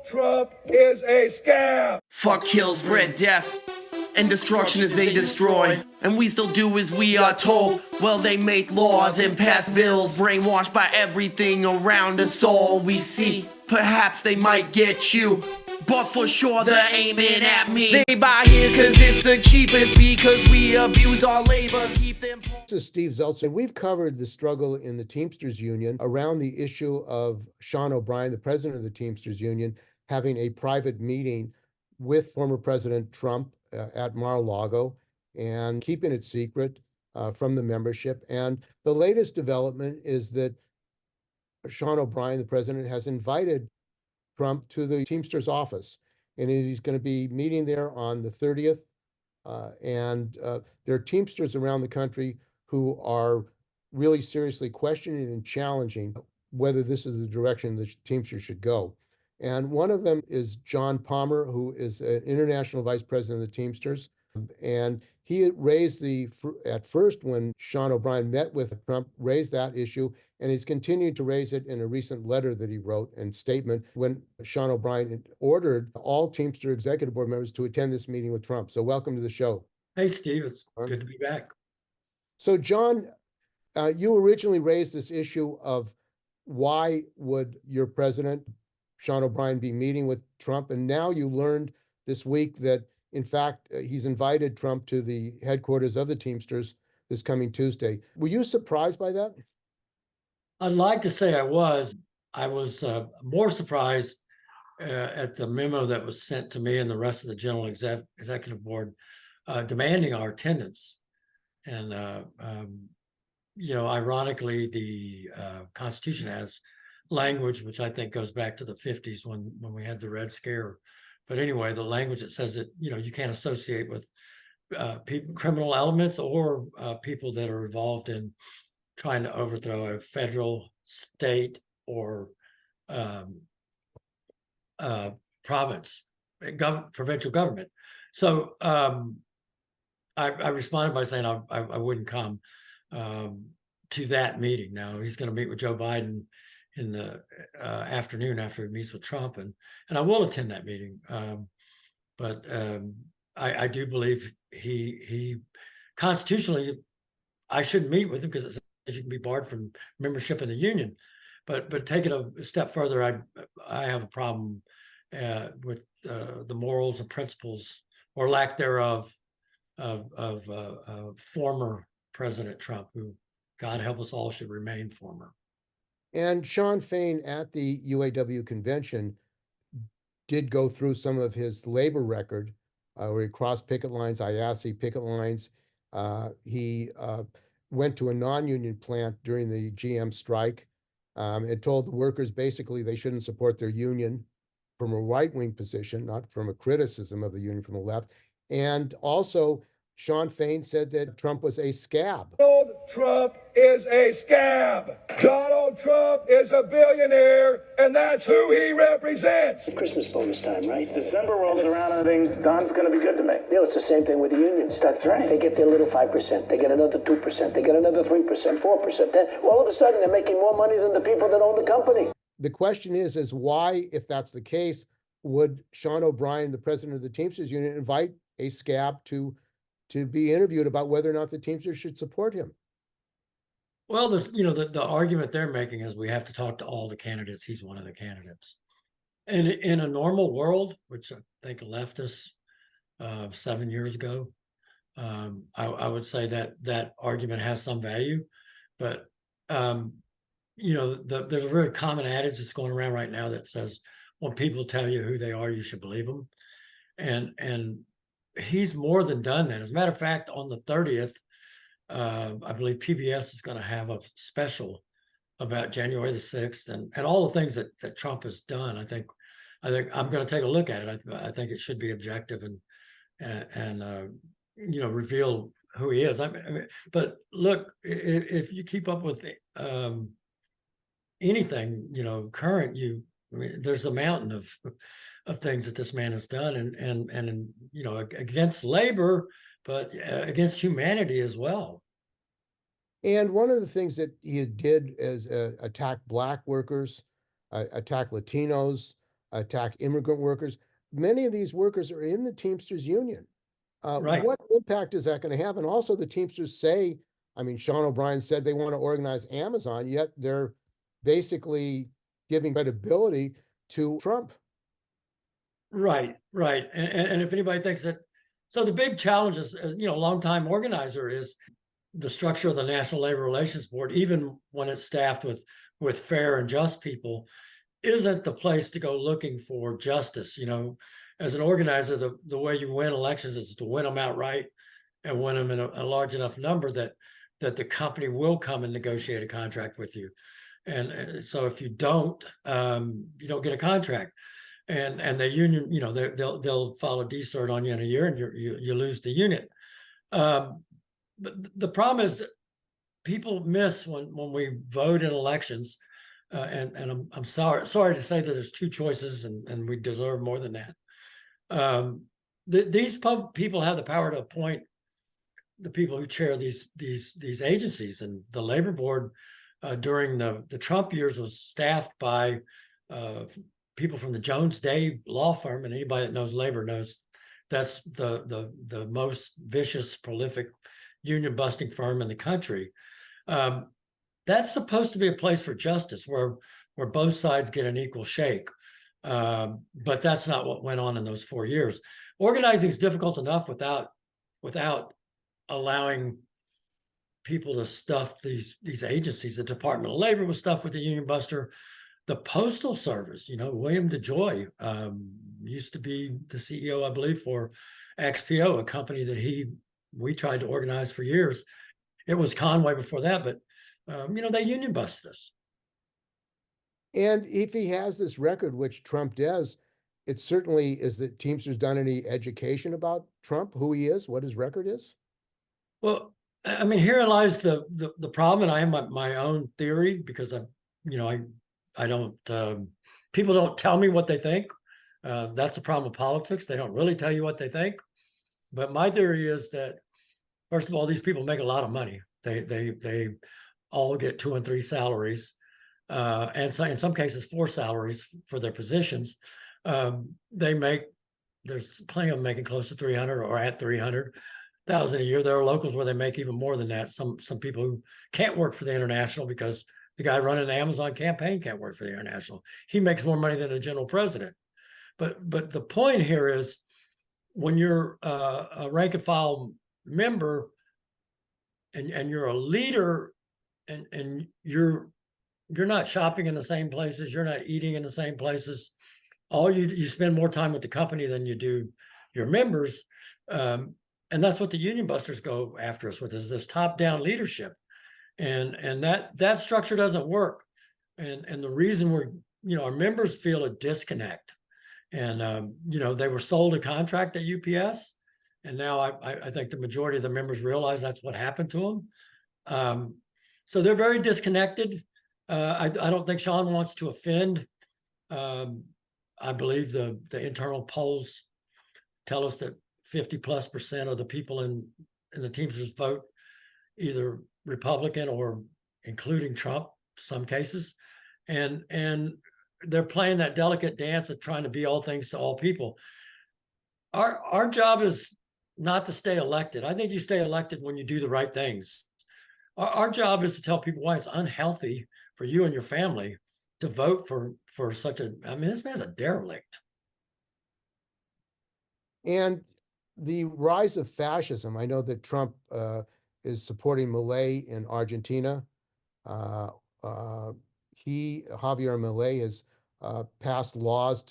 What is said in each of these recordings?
Trump is a scam. Fuck, kill, spread death, and destruction as they destroy. And we still do as we are told. Well, they make laws and pass bills, brainwashed by everything around us. All we see, perhaps they might get you, but for sure they're aiming at me. They buy here cause it's the cheapest, because we abuse our labor, keep them. This is Steve Zeltzer. We've covered the struggle in the Teamsters Union around the issue of Sean O'Brien, the president of the Teamsters Union, having a private meeting with former President Trump at Mar-a-Lago and keeping it secret from the membership. And the latest development is that Sean O'Brien, the president, has invited Trump to the Teamsters office, and he's going to be meeting there on the 30th. There are Teamsters around the country who are really seriously questioning and challenging whether this is the direction the Teamsters should go. And one of them is John Palmer, who is an international vice president of the Teamsters. And he raised at first when Sean O'Brien met with Trump, raised that issue, and he's continued to raise it in a recent letter that he wrote and statement when Sean O'Brien ordered all Teamster executive board members to attend this meeting with Trump. So welcome to the show. Hey, Steve, it's good to be back. So John, you originally raised this issue of why would your president, Sean O'Brien, be meeting with Trump? And now you learned this week that, in fact, he's invited Trump to the headquarters of the Teamsters this coming Tuesday. Were you surprised by that? I'd like to say I was. I was more surprised at the memo that was sent to me and the rest of the General Executive Board demanding our attendance. And, ironically, the Constitution has language, which I think goes back to the 50s when we had the Red Scare. But anyway, the language that says that, you can't associate with criminal elements or people that are involved in trying to overthrow a federal, state, or province, provincial government. So I responded by saying I wouldn't come to that meeting. Now he's going to meet with Joe Biden in the afternoon after he meets with Trump, and I will attend that meeting. But I do believe he constitutionally, I shouldn't meet with him because it says you can be barred from membership in the union. But take it a step further, I have a problem with the morals and principles or lack thereof of former President Trump, who, God help us all, should remain former. And Sean Fain at the UAW convention did go through some of his labor record where he crossed picket lines, IASI picket lines. He went to a non-union plant during the GM strike and told the workers basically they shouldn't support their union from a right-wing position, not from a criticism of the union from the left. And also, Sean Fain said that Trump was a scab. Donald Trump is a scab. Donald Trump is a billionaire, and that's who he represents. Christmas bonus time, right? December rolls around and I think Don's going to be good to me. It's the same thing with the unions. That's right. They get their little 5%, they get another 2%, they get another 3%, 4%. Then all of a sudden they're making more money than the people that own the company. The question is why, if that's the case, would Sean O'Brien, the president of the Teamsters Union, invite a scab to be interviewed about whether or not the Teamsters should support him? Well, the argument they're making is we have to talk to all the candidates. He's one of the candidates. And in a normal world, which I think leftists 7 years ago, I would say that argument has some value. But, there's a very common adage that's going around right now that says, when people tell you who they are, you should believe them. And he's more than done that. As a matter of fact, on the 30th, I believe PBS is going to have a special about January the 6th and all the things that Trump has done. I think I'm going to take a look at it. I think it should be objective and reveal who he is. But look, if you keep up with anything, current, there's a mountain of things that this man has done and against labor, but against humanity as well. And one of the things that he did is attack Black workers, attack Latinos, attack immigrant workers. Many of these workers are in the Teamsters union. Right. What impact is that going to have? And also the Teamsters say, I mean, Sean O'Brien said they want to organize Amazon, yet they're basically giving credibility to Trump. Right, right. And if anybody thinks that, so the big challenge is, you know, longtime organizer is the structure of the National Labor Relations Board, even when it's staffed with fair and just people, isn't the place to go looking for justice. You know, as an organizer, the way you win elections is to win them outright and win them in a large enough number that the company will come and negotiate a contract with you. And so if you don't get a contract. And the union, you know, they'll file a desert on you in a year, and you lose the unit. But the problem is, people miss when we vote in elections, and I'm sorry to say that there's two choices, and we deserve more than that. These people have the power to appoint the people who chair these agencies, and the labor board during the Trump years was staffed by people from the Jones Day law firm, and anybody that knows labor knows that's the most vicious, prolific union busting firm in the country. That's supposed to be a place for justice, where both sides get an equal shake. But that's not what went on in those 4 years. Organizing is difficult enough without allowing people to stuff these agencies. The Department of Labor was stuffed with the union buster. The Postal Service, you know, William DeJoy used to be the CEO, I believe, for XPO, a company that we tried to organize for years. It was Conway before that, but they union busted us. And if he has this record, which Trump does, it certainly is that Teamsters done any education about Trump, who he is, what his record is? Well, I mean, herein lies the problem, and I have my own theory, because I don't, people don't tell me what they think. That's a problem with politics. They don't really tell you what they think. But my theory is that, first of all, these people make a lot of money. They all get 2 and 3 salaries, and so in some cases 4 salaries for their positions. There's plenty of them making close to 300 or at 300,000 a year. There are locals where they make even more than that. Some people who can't work for the International, because the guy running the Amazon campaign can't work for the International. He makes more money than the general president. But the point here is, when you're a rank and file member and you're a leader, and you're not shopping in the same places, you're not eating in the same places, you spend more time with the company than you do your members. And that's what the union busters go after us with, is this top-down leadership. And that structure doesn't work. And the reason our members feel a disconnect. And they were sold a contract at UPS, and now I think the majority of the members realize that's what happened to them. So they're very disconnected. I don't think Sean wants to offend. I believe the internal polls tell us that 50+% of the people in the Teamsters vote either Republican or including Trump, some cases. And they're playing that delicate dance of trying to be all things to all people. Our job is not to stay elected. I think you stay elected when you do the right things. Our job is to tell people why it's unhealthy for you and your family to vote for such a, I mean, this man's a derelict. And the rise of fascism, I know that Trump is supporting Milei in Argentina. Javier Milei has passed laws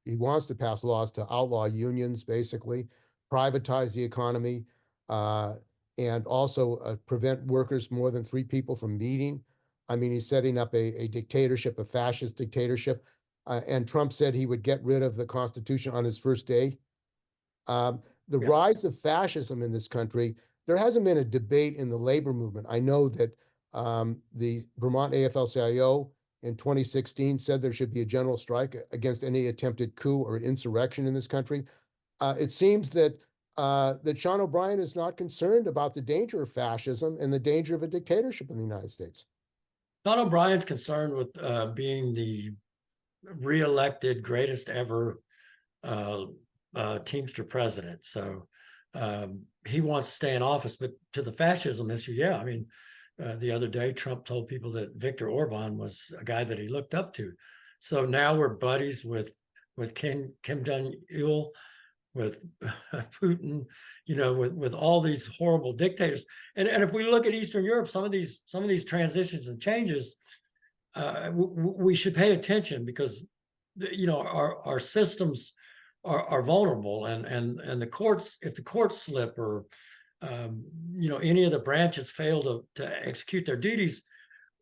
he wants to pass laws to outlaw unions, basically, privatize the economy, and also prevent workers more than 3 people from meeting. I mean, he's setting up a dictatorship, a fascist dictatorship. And Trump said he would get rid of the Constitution on his first day. The rise of fascism in this country, there hasn't been a debate in the labor movement. I know that the Vermont AFL-CIO in 2016 said there should be a general strike against any attempted coup or insurrection in this country. It seems that Sean O'Brien is not concerned about the danger of fascism and the danger of a dictatorship in the United States. Sean O'Brien's concerned with being reelected greatest ever Teamster president. So he wants to stay in office. But to the fascism issue, yeah, I mean, the other day Trump told people that Viktor Orban was a guy that he looked up to. So now we're buddies with Kim Jong-il, with Putin, you know, with all these horrible dictators. And if we look at Eastern Europe, some of these transitions and changes, we should pay attention, because you know our systems are vulnerable, and the courts, if the courts slip, or you know, any of the branches fail to execute their duties,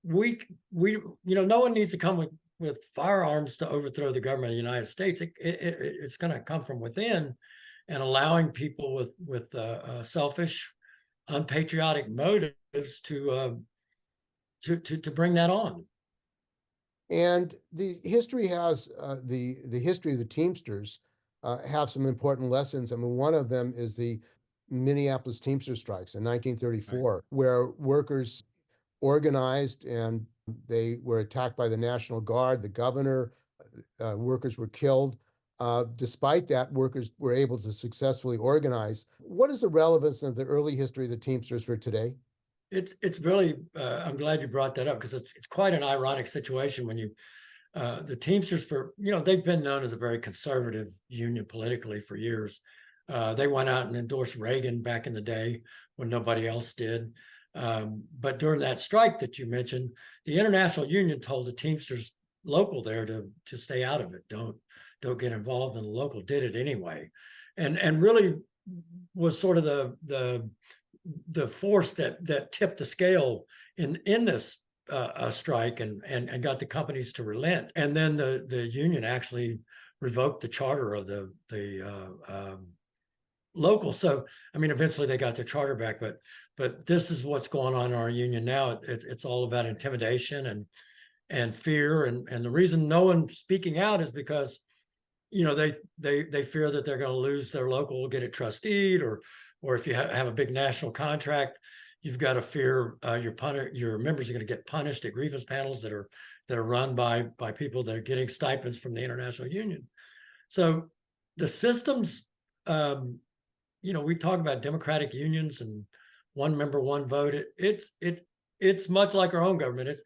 we you know, no one needs to come with firearms to overthrow the government of the United States. It's going to come from within, and allowing people with selfish, unpatriotic motives to bring that on. And the history has the history of the Teamsters have some important lessons. I mean, one of them is the Minneapolis Teamster strikes in 1934, where workers organized and they were attacked by the National Guard, the governor, workers were killed. Despite that, workers were able to successfully organize. What is the relevance of the early history of the Teamsters for today? It's really, I'm glad you brought that up, because it's quite an ironic situation when you, the Teamsters, for, you know, they've been known as a very conservative union politically for years. They went out and endorsed Reagan back in the day when nobody else did. But during that strike that you mentioned, the International Union told the Teamsters local there to stay out of it. Don't get involved, and the local did it anyway. And really was sort of the force that tipped the scale in this strike and got the companies to relent. And then the union actually revoked the charter of the local. So, I mean, eventually they got their charter back, but this is what's going on in our union now. It's all about intimidation and fear. And the reason no one's speaking out is because, you know, they fear that they're going to lose their local, get it trusteed, or if you have a big national contract, you've got to fear your members are going to get punished at grievance panels that are run by people that are getting stipends from the International Union. So the systems, you know, we talk about democratic unions and one member, one vote. It's much like our own government.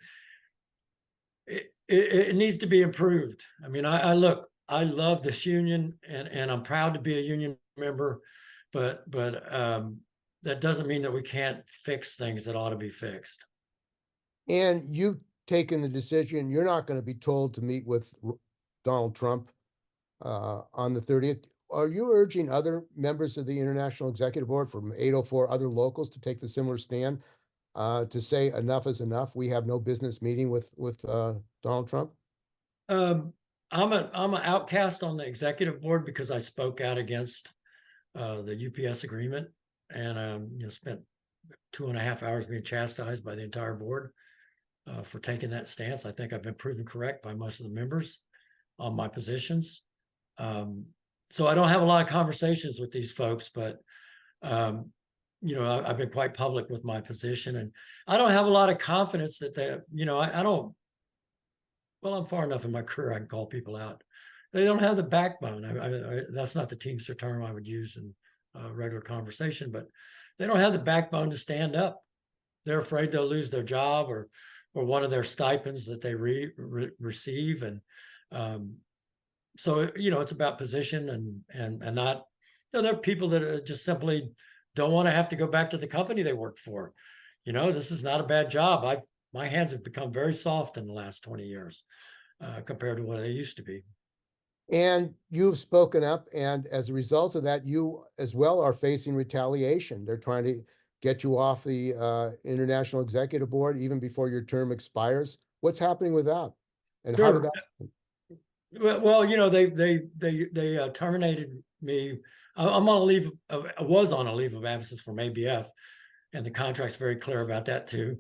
It needs to be improved. I mean, I love this union, and I'm proud to be a union member, but that doesn't mean that we can't fix things that ought to be fixed. And you've taken the decision, you're not going to be told to meet with Donald Trump on the 30th. Are you urging other members of the International Executive Board from 804 other locals to take the similar stand, to say enough is enough? We have no business meeting with Donald Trump? I'm an outcast on the executive board because I spoke out against the UPS agreement, and you know, spent 2.5 hours being chastised by the entire board for taking that stance. I think I've been proven correct by most of the members on my positions. So I don't have a lot of conversations with these folks, but you know, I've been quite public with my position, and I don't have a lot of confidence that they, you know, I don't. Well, I'm far enough in my career I can call people out. They don't have the backbone. That's not the Teamster term I would use in regular conversation, but they don't have the backbone to stand up. They're afraid they'll lose their job or one of their stipends that they receive, and so, you know, it's about position and not, you know, there are people that just simply don't want to have to go back to the company they worked for. You know, this is not a bad job. My hands have become very soft in the last 20 years compared to what they used to be. And you've spoken up, and as a result of that, you as well are facing retaliation. They're trying to get you off the International Executive Board even before your term expires. What's happening with that? And how did that? Well, you know, they terminated me. I'm on a leave of, I was on a leave of absence from ABF, and the contract's very clear about that too.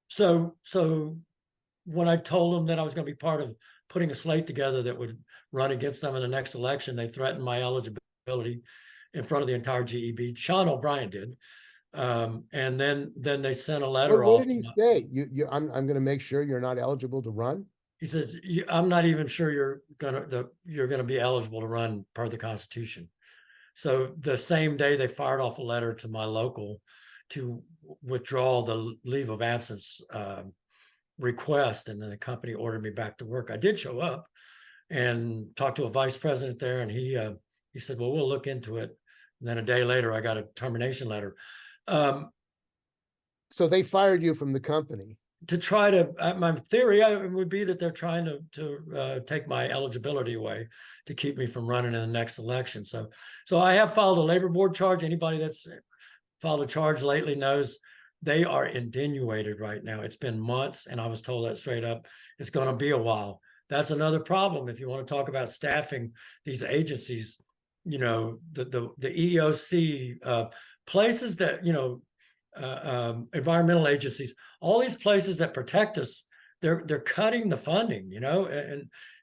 So when I told them that I was going to be part of putting a slate together that would run against them in the next election, they threatened my eligibility in front of the entire GEB. Sean O'Brien did. And then they sent a letter off. What did he say? I'm going to make sure you're not eligible to run? He says, I'm not even sure you're gonna be eligible to run per the Constitution. So the same day they fired off a letter to my local to withdraw the leave of absence request, and then the company ordered me back to work. I did show up and talked to a vice president there, and he said, well, we'll look into it. And then a day later, I got a termination letter. So they fired you from the company. To try to, my theory would be that they're trying to take my eligibility away to keep me from running in the next election. So I have filed a labor board charge. Anybody that's filed a charge lately knows they are insinuated right now. It's been months, and I was told that straight up. It's going to be a while. That's another problem. If you want to talk about staffing these agencies, you know, the EEOC, places that, you know, environmental agencies, all these places that protect us, they're cutting the funding, you know,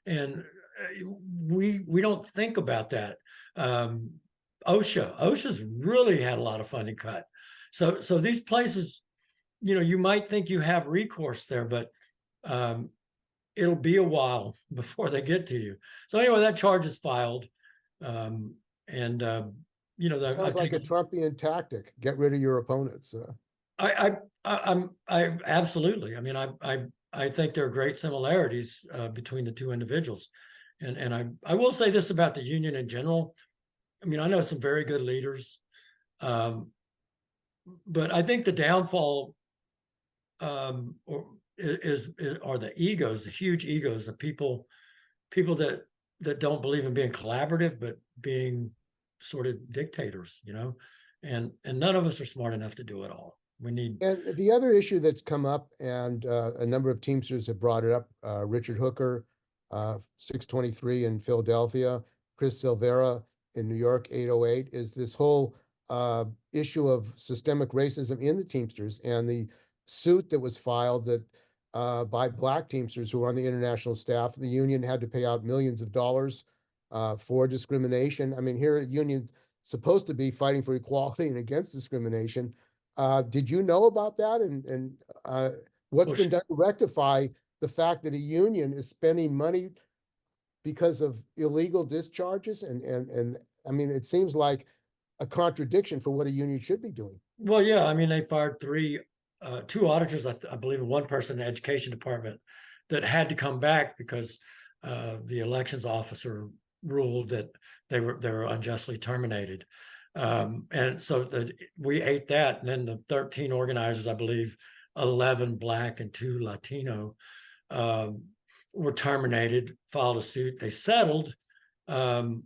and we don't think about that. OSHA's really had a lot of funding cut. So these places, you know, you might think you have recourse there, but it'll be a while before they get to you. So anyway, that charge is filed, you know, Sounds like a Trumpian tactic. Get rid of your opponents. I'm absolutely. I mean, I think there are great similarities between the two individuals, and I will say this about the union in general. I mean, I know some very good leaders, but I think the downfall are the egos, the huge egos, the people that don't believe in being collaborative, but being sort of dictators, you know, and none of us are smart enough to do it all. We need. And the other issue that's come up, and a number of Teamsters have brought it up, Richard Hooker, 623 in Philadelphia, Chris Silvera in New York, 808, is this whole issue of systemic racism in the Teamsters, and the suit that was filed that by Black Teamsters who were on the international staff. The union had to pay out millions of dollars for discrimination. I mean, here a union supposed to be fighting for equality and against discrimination. Did you know about that? And what's been done to rectify the fact that a union is spending money because of illegal discharges? And I mean, it seems like a contradiction for what a union should be doing. Well, yeah, I mean, they fired two auditors, I believe, and one person in the education department that had to come back because the elections officer ruled that they were unjustly terminated. And so we ate that. And then the 13 organizers, I believe, 11 Black and 2 Latino, were terminated, filed a suit. They settled. And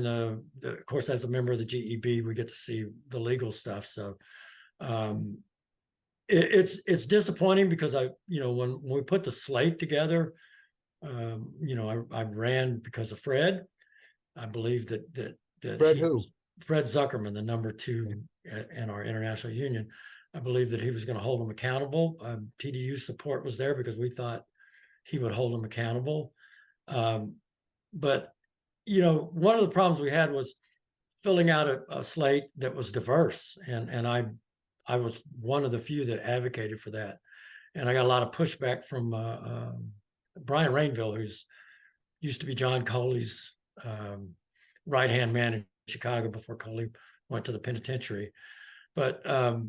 of course, as a member of the GEB, we get to see the legal stuff. So it's disappointing because when we put the slate together, I ran because of Fred. I believe that Fred who? Fred Zuckerman, the number 2 in our international union. I believe that he was going to hold them accountable. TDU support was there because we thought he would hold them accountable. But one of the problems we had was filling out a slate that was diverse, and I was one of the few that advocated for that. And I got a lot of pushback from Brian Rainville, who's used to be John Coley's right-hand man in Chicago before Coley went to the penitentiary. But a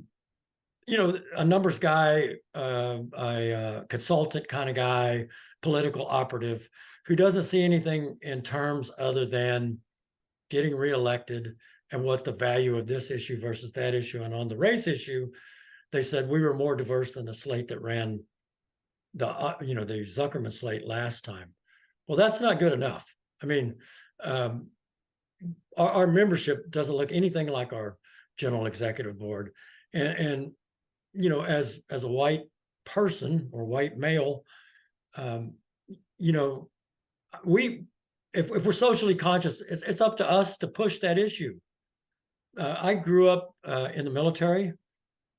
numbers guy, a consultant kind of guy, political operative, who doesn't see anything in terms other than getting reelected and what the value of this issue versus that issue. And on the race issue, they said we were more diverse than the slate that ran the Zuckerman slate last time. Well, that's not good enough. I mean, our membership doesn't look anything like our general executive board. And as a white person or white male, if we're socially conscious, it's up to us to push that issue. I grew up in the military,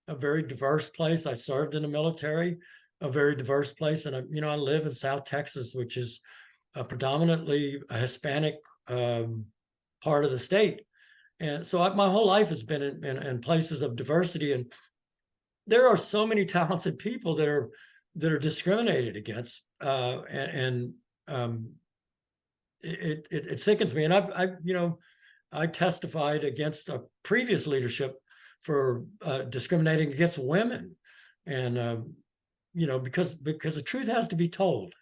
a very diverse place. I served in the military, a very diverse place. And I live in South Texas, which is predominantly a Hispanic part of the state. And so my whole life has been in places of diversity. And there are so many talented people that are discriminated against it sickens me. And I testified against a previous leadership for discriminating against women, and because the truth has to be told.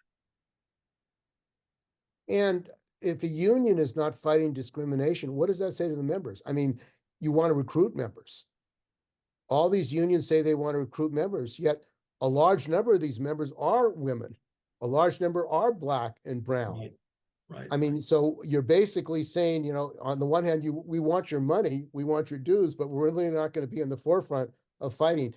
And if a union is not fighting discrimination, what does that say to the members? I mean, you want to recruit members. All these unions say they want to recruit members, yet a large number of these members are women. A large number are Black and brown. Right. Right. I mean, so you're basically saying, on the one hand, we want your money, we want your dues, but we're really not going to be in the forefront of fighting.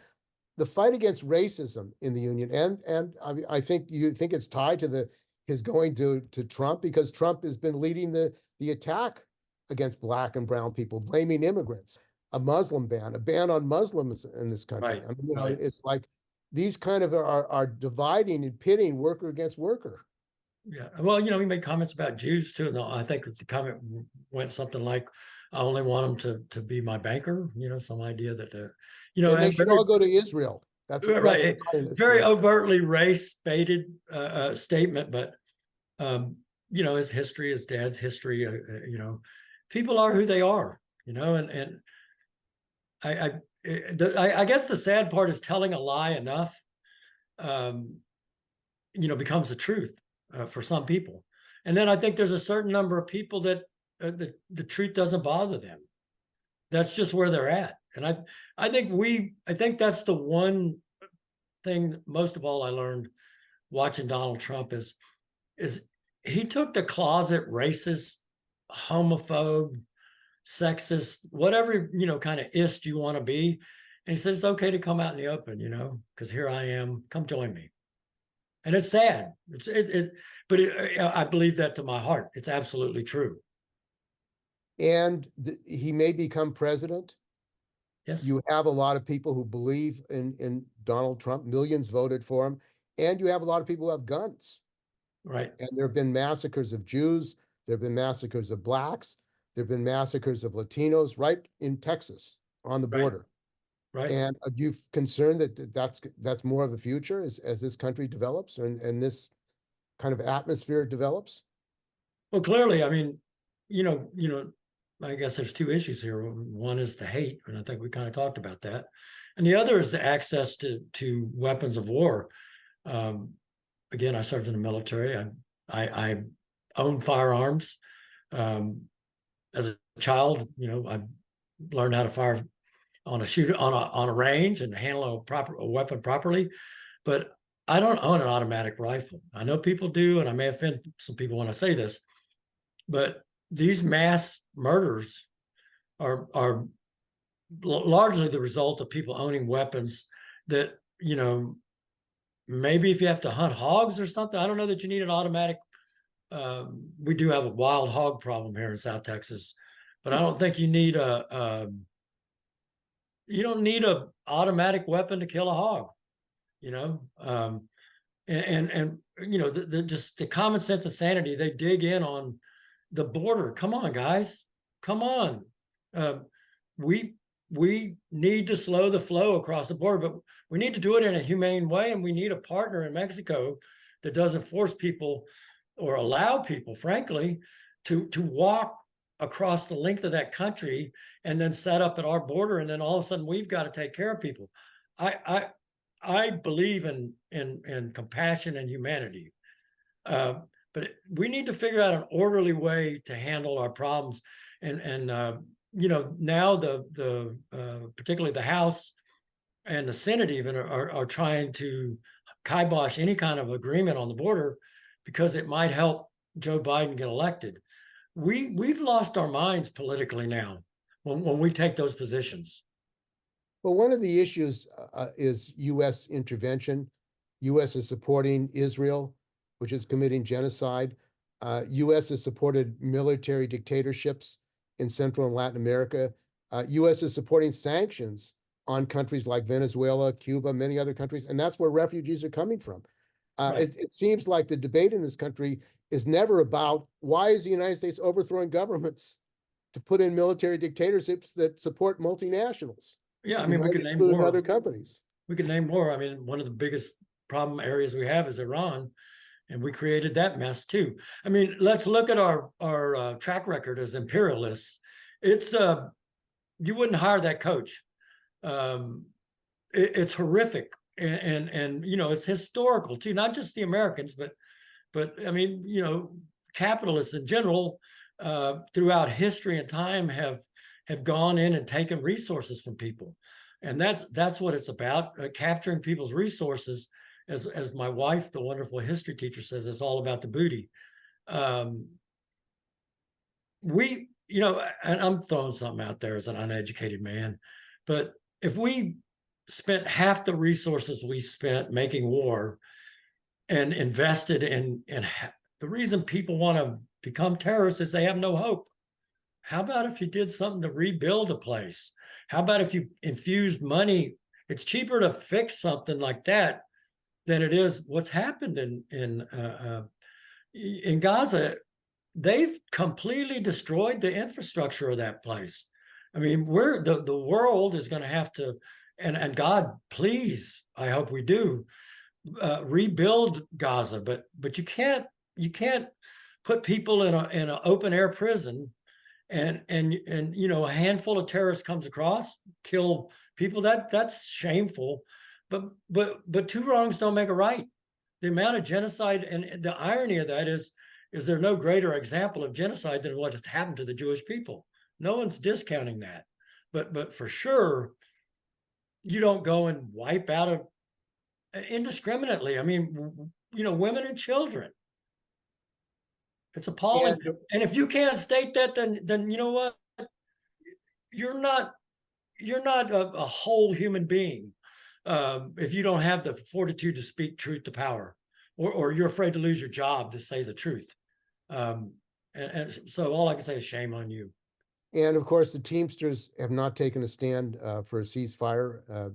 The fight against racism in the union, and I think you think it's tied to his going to Trump, because Trump has been leading the attack against Black and brown people, blaming immigrants, a Muslim ban, a ban on Muslims in this country. Right. I mean, Right. it's like these kind of are dividing and pitting worker against worker. Yeah. Well, he made comments about Jews too. And I think the comment went something like, I only want them to be my banker, some idea that, And they should all go to Israel. That's right. Very overtly race-baited statement, but his history, his dad's history, people are who they are, and I guess the sad part is telling a lie enough, becomes the truth for some people. And then I think there's a certain number of people that the truth doesn't bother them. That's just where they're at. And I think that's the one thing most of all I learned watching Donald Trump is he took the closet racist, homophobe, sexist, whatever, kind of ist you want to be. And he said, it's okay to come out in the open, because here I am, come join me. And it's sad. But I believe that to my heart. It's absolutely true. And he may become president. Yes. You have a lot of people who believe in Donald Trump. Millions voted for him. And you have a lot of people who have guns. Right. And there have been massacres of Jews. There have been massacres of Blacks. There have been massacres of Latinos right in Texas on the border. Right. And are you concerned that that's more of the future as this country develops and this kind of atmosphere develops? Well, clearly, I mean, I guess there's two issues here. One is the hate, and I think we kind of talked about that. And the other is the access to weapons of war. Again, I served in the military. I own firearms. As a child, I learned how to fire on a range and handle a weapon properly. But I don't own an automatic rifle. I know people do, and I may offend some people when I say this, but these mass murders are largely the result of people owning weapons that, maybe if you have to hunt hogs or something, I don't know that you need an automatic. We do have a wild hog problem here in South Texas, but I don't think you need you don't need a automatic weapon to kill a hog, just the common sense of sanity. They dig in on the border. Come on, guys, come on. We need to slow the flow across the border, but we need to do it in a humane way. And we need a partner in Mexico that doesn't force people or allow people, frankly, to walk across the length of that country and then set up at our border. And then all of a sudden we've got to take care of people. I believe in compassion and humanity. But we need to figure out an orderly way to handle our problems. And now the particularly the House and the Senate even are trying to kibosh any kind of agreement on the border because it might help Joe Biden get elected. We've lost our minds politically now when we take those positions. Well, one of the issues is U.S. intervention. U.S. is supporting Israel, which is committing genocide. U.S. has supported military dictatorships in Central and Latin America. U.S. is supporting sanctions on countries like Venezuela, Cuba, many other countries, and that's where refugees are coming from. Right. It seems like the debate in this country is never about why is the United States overthrowing governments to put in military dictatorships that support multinationals. Yeah, I mean, we could name including more other companies. We could name more. I mean, one of the biggest problem areas we have is Iran. and we created that mess too. I mean, let's look at our track record as imperialists. It's you wouldn't hire that coach. It's horrific, and you know, it's historical too. Not just the Americans, but I mean, you know, capitalists in general throughout history and time have gone in and taken resources from people, and that's what it's about, capturing people's resources. As my wife, the wonderful history teacher, says, it's all about the booty. We, you know, and I'm throwing something out there as an uneducated man, but if we spent half the resources we spent making war and invested in the reason people want to become terrorists is they have no hope. How about if you did something to rebuild a place? How about if you infused money? It's cheaper to fix something like that than it is what's happened in Gaza. They've completely destroyed the infrastructure of that place. I mean, the world is going to have to, and God, please, I hope we do rebuild Gaza. But you can't put people in an open air prison, and you know, a handful of terrorists comes across, kill people. That's shameful. But two wrongs don't make a right. The amount of genocide, and the irony of that is there no greater example of genocide than what has happened to the Jewish people? No one's discounting that, but for sure, you don't go and wipe out indiscriminately. I mean, you know, women and children. It's appalling. And if you can't state that, then you know what? You're not a whole human being if you don't have the fortitude to speak truth to power, or you're afraid to lose your job to say the truth. And so all I can say is shame on you. And of course, the Teamsters have not taken a stand for a ceasefire.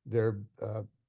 They're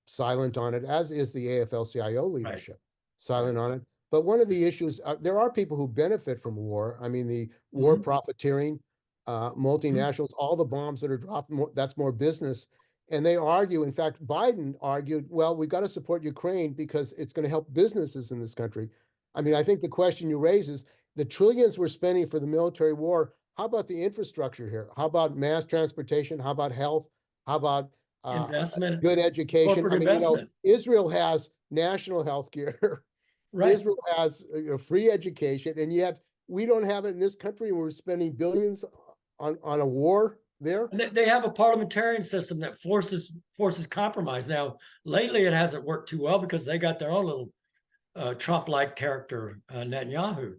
silent on it, as is the AFL-CIO leadership, silent on it. But one of the issues, there are people who benefit from war. I mean, the war profiteering, multinationals, all the bombs that are dropped, that's more business. And they argue, in fact, Biden argued, well, we've got to support Ukraine because it's going to help businesses in this country. I mean, I think the question you raise is the trillions we're spending for the military war. How about the infrastructure here? How about mass transportation? How about health? How about investment, good education? corporate I mean, investment. you know, Israel has national health care. Right. Israel has free education, and yet we don't have it in this country. We're spending billions on a war there. And they have a parliamentarian system that forces compromise. Now, lately it hasn't worked too well because they got their own little Trump-like character, Netanyahu,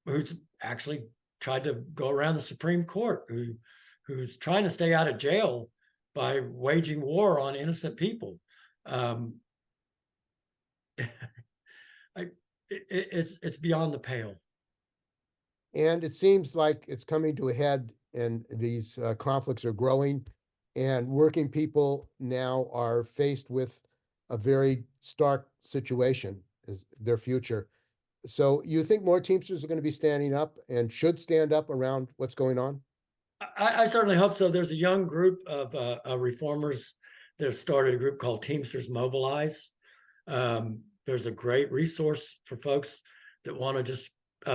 who's actually tried to go around the Supreme Court, who's trying to stay out of jail by waging war on innocent people. It's beyond the pale. And it seems like it's coming to a head, and these conflicts are growing, and working people now are faced with a very stark situation as their future. So you think more Teamsters are going to be standing up and should stand up around what's going on? I certainly hope so. There's a young group of reformers that have started a group called Teamsters Mobilize. There's a great resource for folks that want to just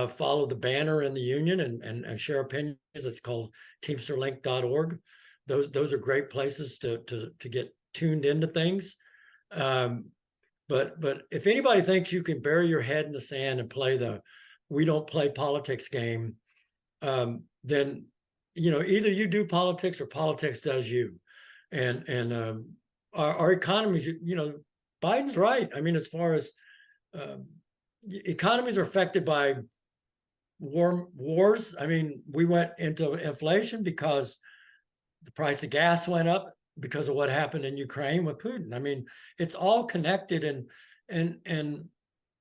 follow the banner in the union and share opinions. It's called teamsterlink.org. Those are great places to get tuned into things. But if anybody thinks you can bury your head in the sand and play the "we don't play politics" game, then you know, either you do politics or politics does you. And our economies, you know, Biden's right. I mean, as far as economies are affected by wars. I mean, we went into inflation because the price of gas went up because of what happened in Ukraine with Putin. I mean, it's all connected. And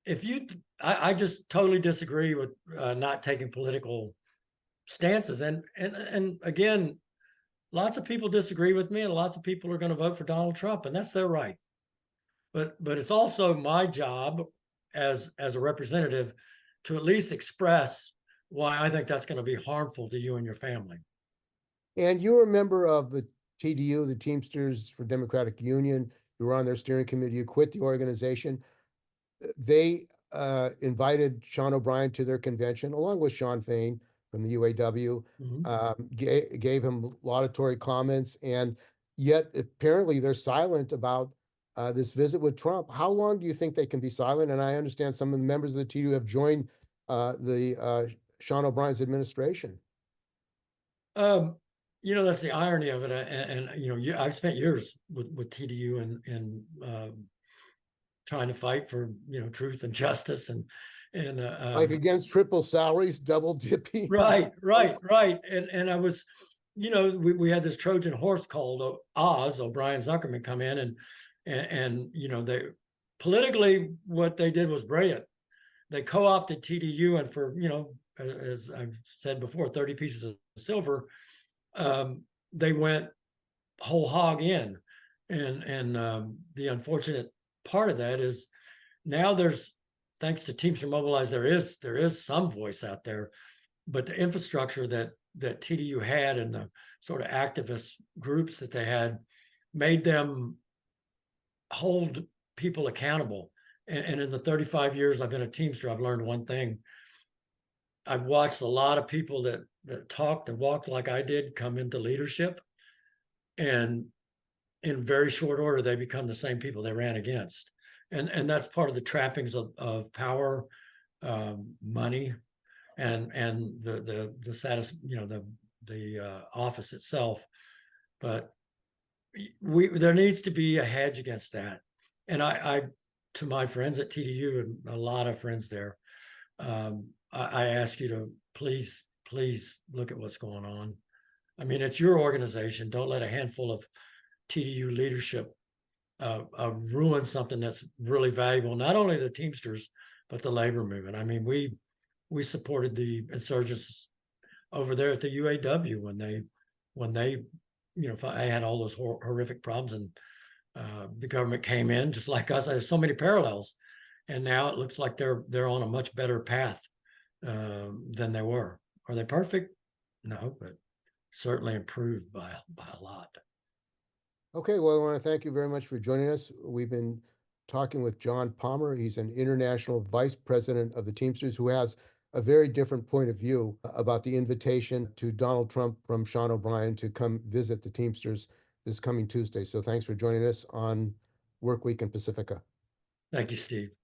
if you, I just totally disagree with not taking political stances. And again, lots of people disagree with me, and lots of people are going to vote for Donald Trump, and that's their right. But it's also my job as a representative to at least express why I think that's going to be harmful to you and your family. And you're a member of the TDU, the Teamsters for Democratic Union. You were on their steering committee. You quit the organization. they invited Sean O'Brien to their convention, along with Sean Fain from the UAW, Mhm. gave him laudatory comments, and yet apparently they're silent about this visit with Trump. How long do you think they can be silent? And I understand some of the members of the TU have joined the Sean O'Brien's administration. Um, that's the irony of it. I've spent years with TDU and trying to fight for, truth and justice and Like against triple salaries, double dipping. right. And I was, we had this Trojan horse called Oz, O'Brien Zuckerman, come in and they politically what they did was brilliant. They co-opted TDU, and for, as I've said before, 30 pieces of silver, they went whole hog in. And the unfortunate part of that is now there's, thanks to Teamster Mobilize, there is some voice out there, but the infrastructure that TDU had and the sort of activist groups that they had made them hold people accountable. And in the 35 years I've been a Teamster, I've learned one thing. I've watched a lot of people that talked and walked like I did come into leadership, and in very short order they become the same people they ran against. And that's part of the trappings of power, money, and the status, the office itself. But there needs to be a hedge against that. And I to my friends at TDU and a lot of friends there, I ask you to please look at what's going on. I mean, it's your organization. Don't let a handful of TDU leadership ruin something that's really valuable, not only the Teamsters, but the labor movement. I mean, we supported the insurgents over there at the UAW when they I had all those horrific problems, and the government came in just like us. There's so many parallels, and now it looks like they're on a much better path than they were. Are they perfect? No, but certainly improved by a lot. Okay, well, I want to thank you very much for joining us. We've been talking with John Palmer. He's an international vice president of the Teamsters who has a very different point of view about the invitation to Donald Trump from Sean O'Brien to come visit the Teamsters this coming Tuesday. So thanks for joining us on Work Week in Pacifica. Thank you, Steve.